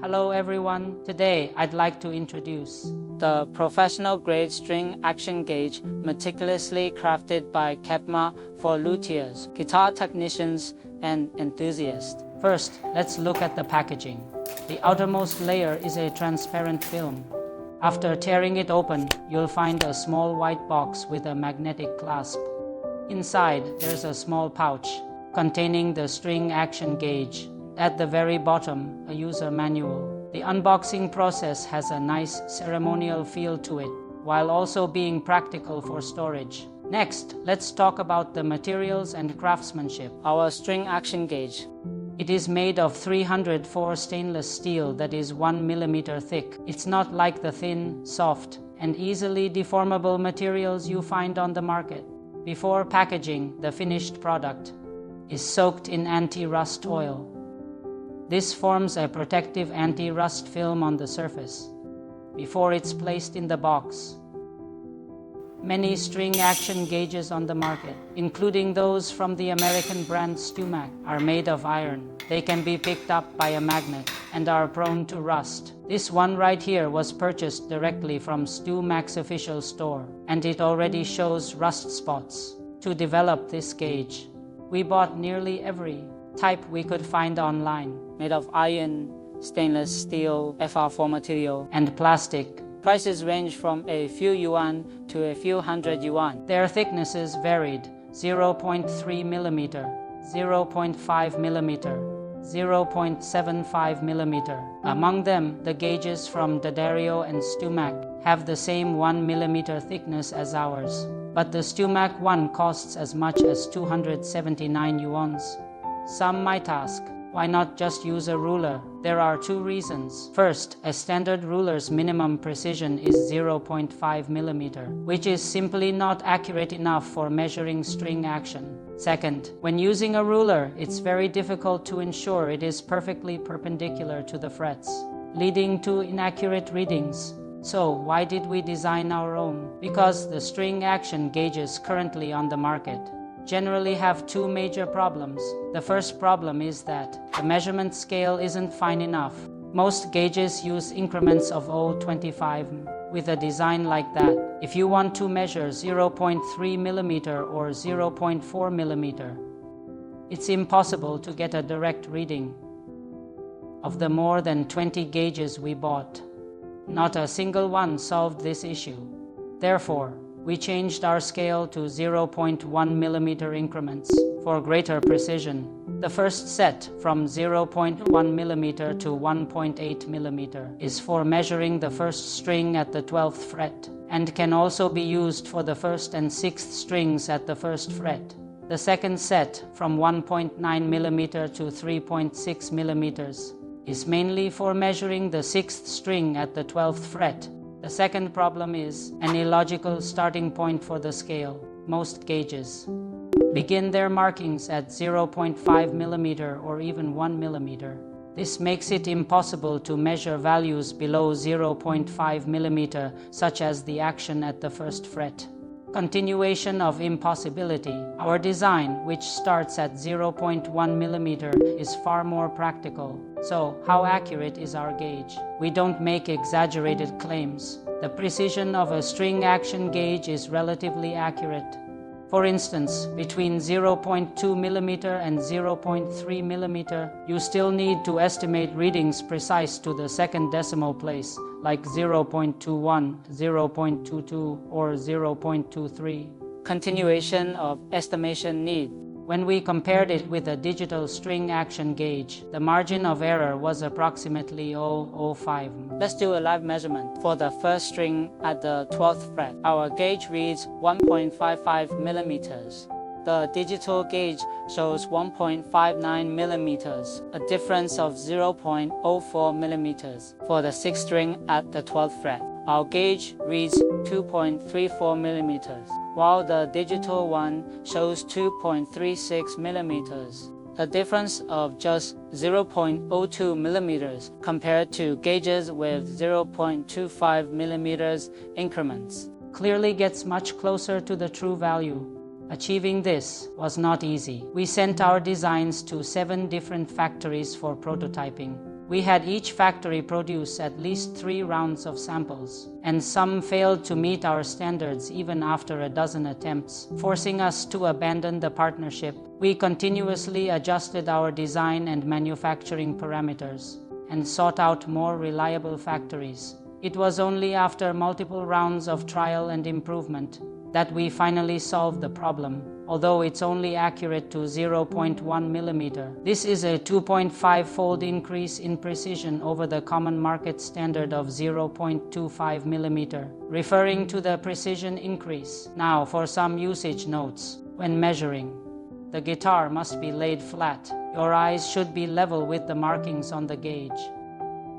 Hello everyone, today I'd like to introduce the professional grade string action gauge meticulously crafted by Kepma for luthiers, guitar technicians, and enthusiasts. First, let's look at the packaging. The outermost layer is a transparent film. After tearing it open, you'll find a small white box with a magnetic clasp. Inside, there's a small pouch containing the string action gauge. At the very bottom, a user manual. The unboxing process has a nice ceremonial feel to it, while also being practical for storage. Next, let's talk about the materials and craftsmanship. Our string action gauge. It is made of 304 stainless steel that is 1 millimeter thick. It's not like the thin, soft, and easily deformable materials you find on the market. Before packaging, the finished product is soaked in anti-rust oil. This forms a protective anti-rust film on the surface before it's placed in the box. Many string action gauges on the market, including those from the American brand StuMac, are made of iron. They can be picked up by a magnet and are prone to rust. This one right here was purchased directly from StuMac's official store, and it already shows rust spots. To develop this gauge, we bought nearly every type we could find online, made of iron, stainless steel, FR4 material, and plastic. Prices range from a few yuan to a few hundred yuan. Their thicknesses varied: 0.3 millimeter, 0.5 millimeter, 0.75 millimeter. Among them, the gauges from D'Addario and StuMac have the same 1 millimeter thickness as ours, but the StuMac one costs as much as 279 yuans. Some might ask, why not just use a ruler? There are two reasons. First, a standard ruler's minimum precision is 0.5 millimeter, which is simply not accurate enough for measuring string action. Second, when using a ruler, it's very difficult to ensure it is perfectly perpendicular to the frets, leading to inaccurate readings. So, why did we design our own? Because the string action gauges currently on the market generally have two major problems. The first problem is that the measurement scale isn't fine enough. Most gauges use increments of 0.25. With a design like that, if you want to measure 0.3 millimeter or 0.4 millimeter, it's impossible to get a direct reading. Of the more than 20 gauges we bought, not a single one solved this issue. Therefore, we changed our scale to 0.1 millimeter increments for greater precision. The first set, from 0.1 millimeter to 1.8 millimeter, is for measuring the first string at the 12th fret and can also be used for the first and 6th strings at the first fret. The second set, from 1.9 millimeter to 3.6 millimeters, is mainly for measuring the 6th string at the 12th fret. The second problem is an illogical starting point for the scale. Most gauges begin their markings at 0.5 millimeter or even 1 millimeter. This makes it impossible to measure values below 0.5 millimeter, such as the action at the first fret. Continuation of impossibility. Our design, which starts at 0.1 millimeter, is far more practical. So, how accurate is our gauge? We don't make exaggerated claims. The precision of a string action gauge is relatively accurate. For instance, between 0.2 millimeter and 0.3 millimeter, you still need to estimate readings precise to the second decimal place, like 0.21, 0.22, or 0.23. Continuation of estimation need. When we compared it with a digital string action gauge, the margin of error was approximately 0.05. Let's do a live measurement. For the first string at the 12th fret, our gauge reads 1.55 millimeters. The digital gauge shows 1.59 millimeters, a difference of 0.04 millimeters. For the 6th string at the 12th fret, our gauge reads 2.34 millimeters, while the digital one shows 2.36 millimeters, a difference of just 0.02 millimeters compared to gauges with 0.25 millimeters increments. Clearly gets much closer to the true value. Achieving this was not easy. We sent our designs to 7 different factories for prototyping. We had each factory produce at least 3 rounds of samples, and some failed to meet our standards even after a dozen attempts, forcing us to abandon the partnership. We continuously adjusted our design and manufacturing parameters and sought out more reliable factories. It was only after multiple rounds of trial and improvement that we finally solved the problem, although it's only accurate to 0.1 millimeter. This is a 2.5-fold increase in precision over the common market standard of 0.25 millimeter, referring to the precision increase. Now for some usage notes. When measuring, the guitar must be laid flat. Your eyes should be level with the markings on the gauge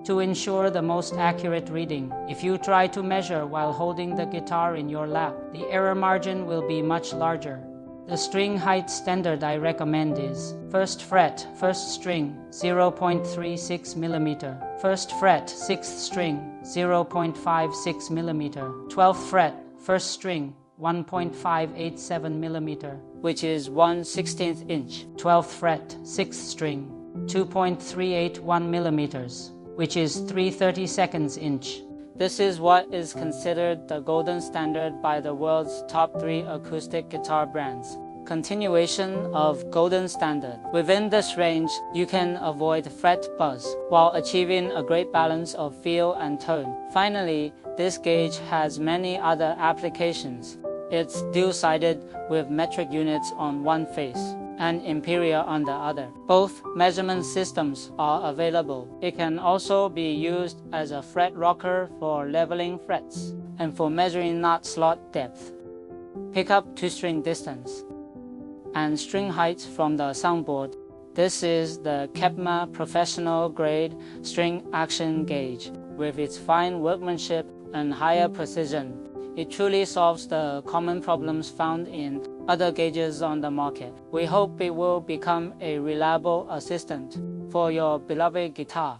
to ensure the most accurate reading. If you try to measure while holding the guitar in your lap, the error margin will be much larger. The string height standard I recommend is 1st fret, 1st string, 0.36 millimeter, 1st fret, 6th string, 0.56 millimeter, 12th fret, 1st string, 1.587 millimeter, which is 1/16 inch, 12th fret, 6th string, 2.381 millimeters, which is 3/32 inch. This is what is considered the golden standard by the world's top 3 acoustic guitar brands. Continuation of golden standard. Within this range, you can avoid fret buzz while achieving a great balance of feel and tone. Finally, this gauge has many other applications. It's dual-sided with metric units on one face and imperial on the other. Both measurement systems are available. It can also be used as a fret rocker for leveling frets and for measuring knot slot depth, pickup to string distance, and string height from the soundboard. This is the Kepma professional grade string action gauge. With its fine workmanship and higher precision, it truly solves the common problems found in other gauges on the market. We hope it will become a reliable assistant for your beloved guitar.